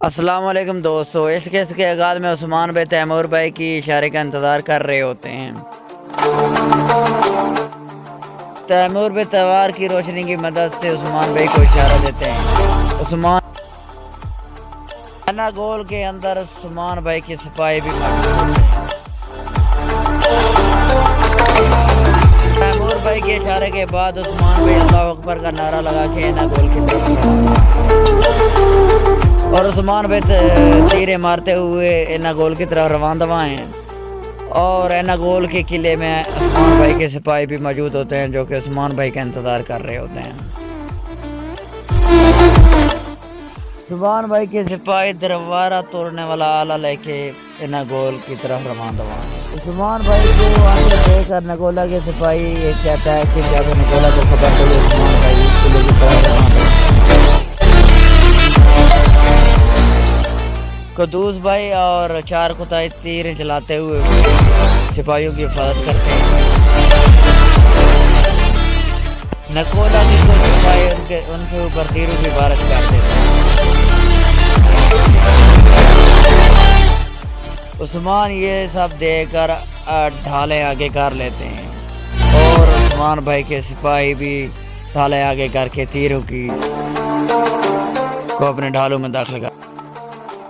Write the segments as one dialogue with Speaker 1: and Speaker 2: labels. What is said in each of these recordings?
Speaker 1: السلام علیکم دوستو، اس کیس کے آغاز میں عثمان بھائی تیمور بھائی کی اشارے کا انتظار کر رہے ہوتے ہیں۔ تیمور بھائی تلوار کی روشنی کی مدد سے عثمان بھائی کو اشارہ دیتے ہیں۔ عثمان گول کے اندر عثمان بھائی کی صفائی بھی موجود ہوتے ہیں۔ تیمور بھائی کے اشارے کے بعد عثمان بھائی اللہ اکبر کا نعرہ لگا کے اینا گول کی طرف اور عثمان بھائی تیرے مارتے ہوئے اینا گول کی طرف رواں ہیں، اور اینا گول کے قلعے میں عثمان بھائی کے سپاہی بھی موجود ہوتے ہیں جو کہ عثمان بھائی کا انتظار کر رہے ہوتے ہیں۔ عثمان بھائی کے سپاہی دربارہ توڑنے والا آلہ لے کے اینا گول کی طرف رواں ہیں۔ عثمان بھائی کو آگے دیکھ کر نگولا کے سپاہی یہ کہتا ہے کہ جب نگولا کو خبر چلی عثمان بھائی قلعے کی طرف رواں قدوس بھائی اور چار کتائی تیر چلاتے ہوئے سپاہیوں کی حفاظت کرتے ہیں۔ نکولا کی کچھ سپاہی ان کے اوپر تیروں کی بارش کرتے ہیں۔ عثمان یہ سب دیکھ کر ڈھالے آگے کر لیتے ہیں، اور عثمان بھائی کے سپاہی بھی ڈھالے آگے کر کے تیروں کو اپنے ڈھالوں میں داخل کر۔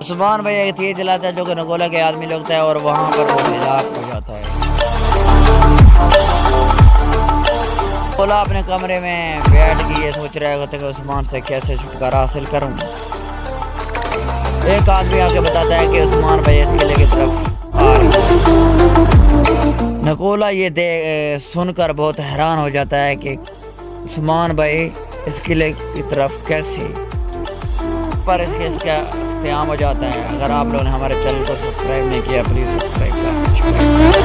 Speaker 1: عثمان بھائی ایک تیر چلاتا ہے جو کہ نگولا کے آدمی لگتا ہے اور وہاں پر وہ ہلاک ہو جاتا ہے۔ نگولا اپنے کمرے میں بیٹھ کے یہ سوچ رہا ہوتا ہے کہ عثمان سے کیسے چھٹکارا حاصل کروں۔ ایک آدمی آ کے بتاتا ہے کہ عثمان بھائی اس قلعے کی طرف آ رہے ہیں۔ نگولا یہ سن کر بہت حیران ہو جاتا ہے کہ عثمان بھائی اس قلعے کی طرف کیسے، پر اس کا قیام ہو جاتا ہے۔ اگر آپ لوگوں نے ہمارے چینل کو سبسکرائب نہیں کیا پلیز سبسکرائب کریں۔